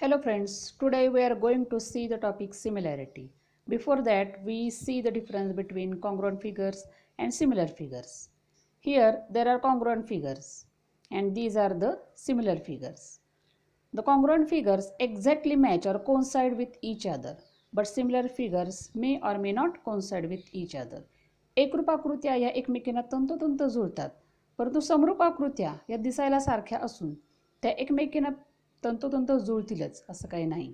Hello friends, today we are going to see the topic similarity. Before that, we see the difference between congruent figures and similar figures. Here there are congruent figures and these are the similar figures. The congruent figures exactly match or coincide with each other, but similar figures may or may not coincide with each other. एकरूप आकृत्या या एकमेकींना तंतोतंत जुळतात, परंतु समरूप आकृत्या या दिसायला सारख्या असून त्या एकमेकींना तंतोतंत जुळतीलच असं काही नाही.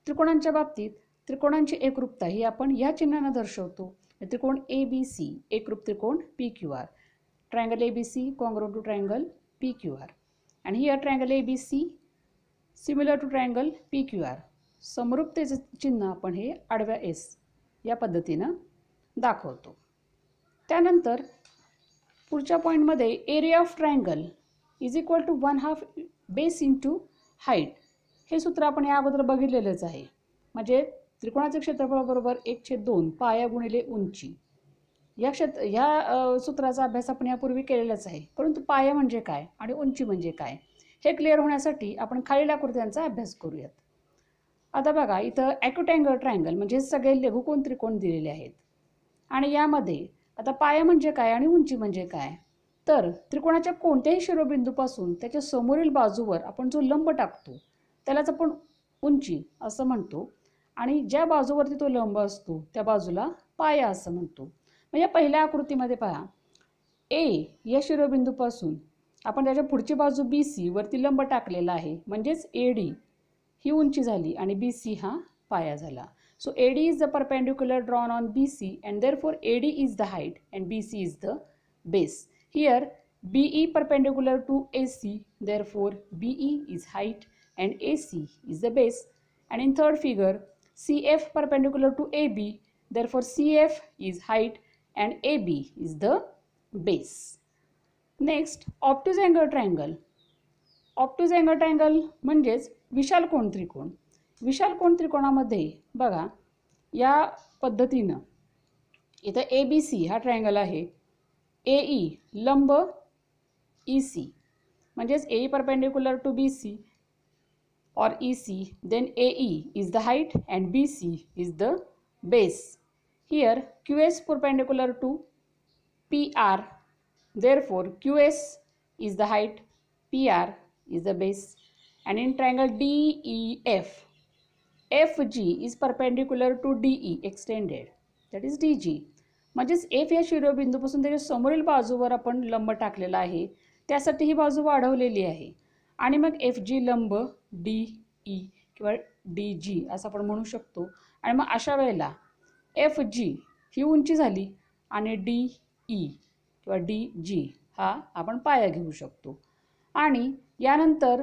त्रिकोणांच्या बाबतीत त्रिकोणांची एकरूपता ही आपण या चिन्हाने दर्शवतो. त्रिकोण ABC एकरूप त्रिकोण PQR. Triangle ABC congruent to triangle PQR. And here triangle ABC similar to triangle PQR. समरूपतेचे चिन्ह आपण हे आडव्या S या पद्धतीने दाखवतो. त्यानंतर पुढच्या पॉइंटमध्ये area of triangle is equal to 1/2 base into height हे सूत्र आपण या अगोदर बघितलेलंच आहे. म्हणजे त्रिकोणाचे क्षेत्रफळ बरोबर 1/2 पाया गुणिले उंची. या सूत्राचा अभ्यास आपण यापूर्वी केलेलाच आहे, परंतु पाया म्हणजे काय आणि उंची म्हणजे काय हे क्लिअर होण्यासाठी आपण खालील आकृत्यांचा अभ्यास करूयात. आता बघा, इथं ॲक्युटँगल ट्रायंगल म्हणजे सगळे लघुकोन त्रिकोण दिलेले आहेत आणि यामध्ये आता पाया म्हणजे काय आणि उंची म्हणजे काय, तर त्रिकोणाच्या कोणत्याही शिरोबिंदूपासून त्याच्या समोरील बाजूवर आपण जो लंब टाकतो त्यालाच आपण उंची असं म्हणतो आणि ज्या बाजूवरती तो लंब असतो त्या बाजूला पाया असं म्हणतो. म्हणजे पहिल्या आकृतीमध्ये पहा, ए या शिरोबिंदूपासून आपण त्याच्या पुढची बाजू BC वरती लंब टाकलेला आहे, म्हणजेच AD ही उंची झाली आणि BC हा पाया झाला. So AD is the perpendicular drawn on BC and therefore AD is the height and BC is the base. Here BE perpendicular to AC, therefore BE is height and AC is the base. And in third figure, CF perpendicular to AB, therefore CF is height and AB is the base. Next, obtuse angle triangle. Obtuse angle triangle म्हणजेच विशाल कोन त्रिकोण. विशाल कोन त्रिकोणामध्ये बघा या पद्धतीनं इथं ABC हा triangle आहे, AE लंब EC म्हणजेच AE perpendicular to BC or EC, then AE is the height and BC is the base. Here QS perpendicular to PR, therefore QS is the height, PR is the base. And in triangle DEF, FG is perpendicular to DE extended, that is DG. म्हणजेच F या शिरोबिंदूपासून त्याच्या समोरील बाजूवर आपण लंब टाकलेला आहे, त्यासाठी ही बाजू वाढवलेली आहे आणि मग FG लंब DE किंवा DG असं आपण म्हणू शकतो. आणि मग अशा वेळेला FG ही उंची झाली आणि DE किंवा DG हा आपण पाया घेऊ शकतो. आणि यानंतर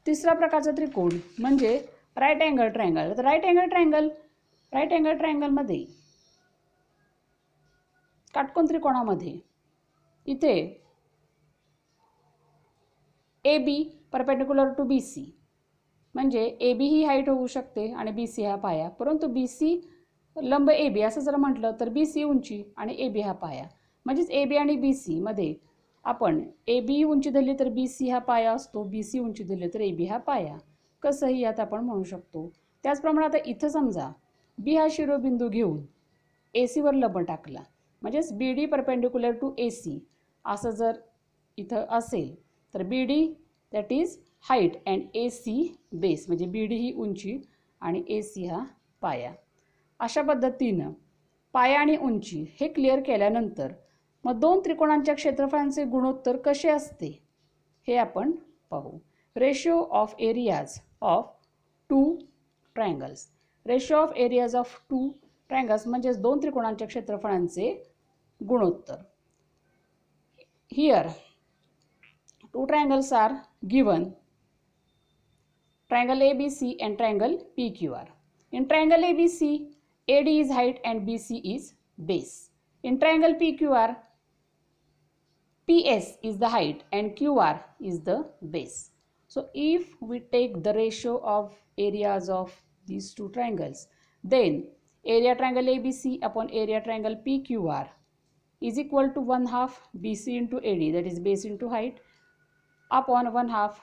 तिसरा प्रकारचा त्रिकोण म्हणजे राईट अँगल ट्रायंगल. तर राईट अँगल ट्रायंगलमध्ये काटकोन त्रिकोणामध्ये इथे AB परपेंडिक्युलर टू BC म्हणजे AB ही हाईट होऊ शकते आणि BC हा पाया, परंतु BC लंब AB असं जर म्हटलं तर BC उंची आणि AB हा पाया. म्हणजेच AB आणि BC मध्ये आपण AB उंची धरली तर BC हा पाया असतो, BC उंची धरली तर AB हा पाया, कसंही यात आपण म्हणू शकतो. त्याचप्रमाणे आता इथं समजा B हा शिरोबिंदू घेऊन AC वर लंब टाकला, म्हणजेच BD परपेंडिक्युलर टू AC असं जर इथं असेल तर BD that is height and AC base, म्हणजे BD ही उंची आणि AC हा पाया. अशा पद्धतीनं पाया आणि उंची हे क्लिअर केल्यानंतर मग दोन त्रिकोणांच्या क्षेत्रफळांचे गुणोत्तर कसे असते हे आपण पाहू. Ratio of areas of two triangles. Ratio of areas of two triangles म्हणजेच दोन त्रिकोणांच्या क्षेत्रफळांचे गुणोत्तर. Here two triangles are given, triangle ABC and triangle PQR. In triangle ABC, AD is height and BC is base. In triangle PQR, PS is the height and QR is the base. So if we take the ratio of areas of these two triangles, then area triangle ABC upon area triangle PQR is equal to 1/2 BC into AD, that is base into height, upon 1/2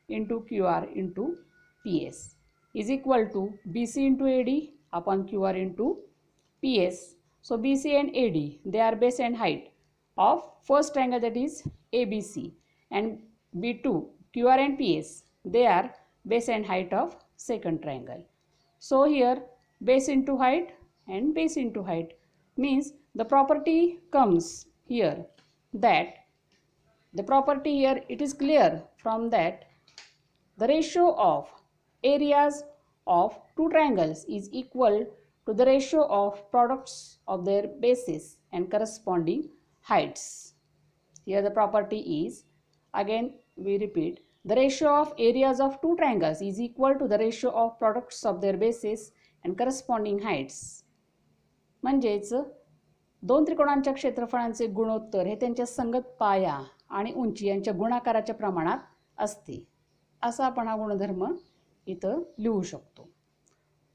into QR into PS is equal to BC into AD upon QR into PS. So BC and AD, they are base and height of first triangle, that is ABC, and B2 QR and PS, they are base and height of second triangle. So here base into height and base into height means the property comes here, that the property here, it is clear from that the ratio of areas of two triangles is equal to the ratio of products of their bases and corresponding heights. Here the property is, again we repeat, the ratio of areas of two triangles is equal to the ratio of products of their bases and corresponding heights. म्हणजेच दोन त्रिकोणांच्या क्षेत्रफळांचे गुणोत्तर हे त्यांच्या संगत पाया आणि उंची यांच्या गुणाकाराच्या प्रमाणात असते, असा आपण हा गुणधर्म इथं लिहू शकतो.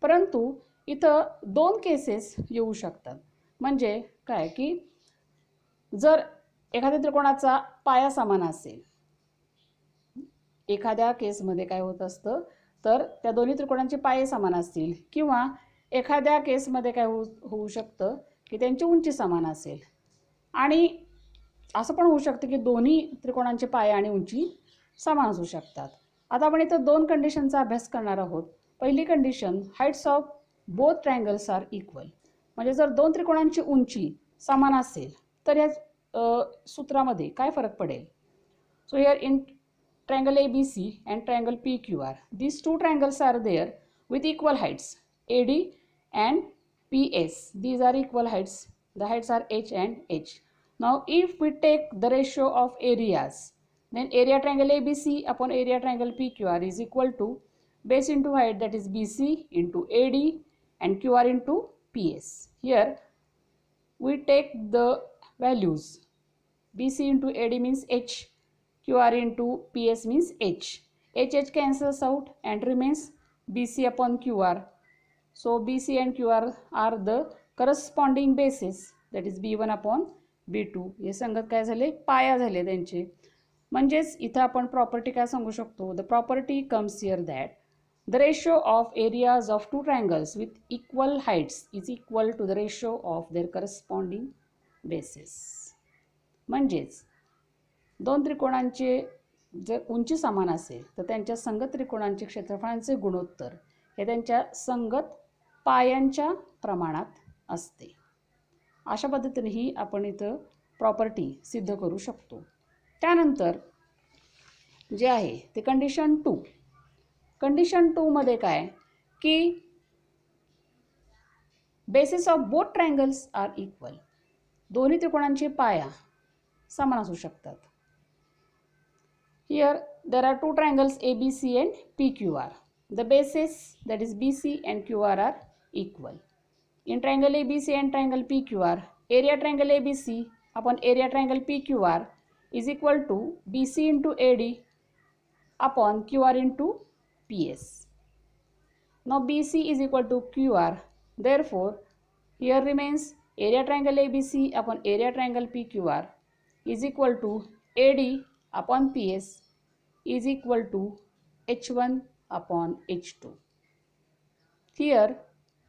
परंतु इथं दोन केसेस येऊ शकतात. म्हणजे काय की जर एखाद्या त्रिकोणाचा पाया समान असेल, एखाद्या केसमध्ये काय होत असतं तर त्या दोन्ही त्रिकोणांचे पाये समान असतील, किंवा एखाद्या केसमध्ये काय होऊ शकतं की त्यांची उंची समान असेल, आणि असं पण होऊ शकतं की दोन्ही त्रिकोणांचे पाये आणि उंची समान असू शकतात. आता आपण इथं दोन कंडिशनचा अभ्यास करणार आहोत. पहिली condition, heights of both triangles are equal. म्हणजे जर दोन त्रिकोणांची उंची समान असेल तर या सूत्रामध्ये काय फरक पडेल. So here in triangle ABC and triangle PQR, these two triangles are there with equal heights, AD and PS. These are equal heights. The heights are H and H. Now if we take the ratio of areas, then area triangle ABC upon area triangle PQR is equal to base into height, that is BC into AD and QR into PS. Here we take the values. BC into AD means H, QR into PS means H. H cancels out and remains BC upon QR. So BC and QR are the corresponding bases, that is B1 upon B2. हे संगत काय झाले, पाया झाले त्यांचे. म्हणजेच इथं आपण प्रॉपर्टी काय सांगू शकतो. The property comes here that the ratio of areas of two triangles with equal heights is equal to the ratio of their corresponding bases. म्हणजेच दोन त्रिकोणांचे जर उंची समान असेल तर त्यांच्या संगत त्रिकोणांचे क्षेत्रफळांचे गुणोत्तर हे त्यांच्या संगत पायांच्या प्रमाणात असते. अशा पद्धतीने ही आपण इथं प्रॉपर्टी सिद्ध करू शकतो. त्यानंतर जे आहे ते कंडिशन 2. कंडिशन 2 मध्ये काय की basis of both triangles are equal. दोन्ही त्रिकोणांचे पाया समान असू शकतात. Here there are two triangles ABC and PQR. The bases, that is BC and QR, are equal. In triangle ABC and triangle PQR, area triangle ABC upon area triangle PQR is equal to BC into AD upon QR into PS. Now BC is equal to QR. Therefore, here remains area triangle ABC upon area triangle PQR is equal to AD upon PS is equal to H1 upon H2. Here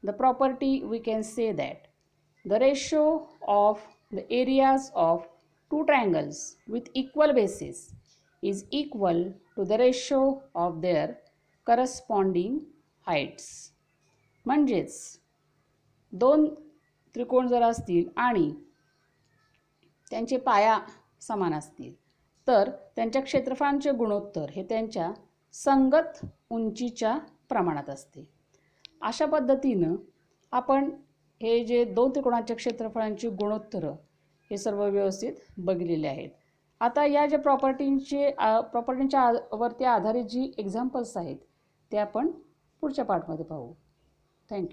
the property we can say that the ratio of the areas of two triangles with equal bases is equal to the ratio of their corresponding heights. म्हणजेच दोन त्रिकोण जर असतील आणि त्यांचे पाया समान असतील तर त्यांच्या क्षेत्रफळांचे गुणोत्तर हे त्यांच्या संगत उंचीच्या प्रमाणात असते. अशा पद्धतीनं आपण हे जे दोन त्रिकोणाच्या क्षेत्रफळांची गुणोत्तर हे सर्व व्यवस्थित बघितलेले आहेत. आता या ज्या प्रॉपर्टींच्या वरती आधारित जी एक्झाम्पल्स आहेत ते आपण पुढच्या पार्टमध्ये पाहू. थँक्यू.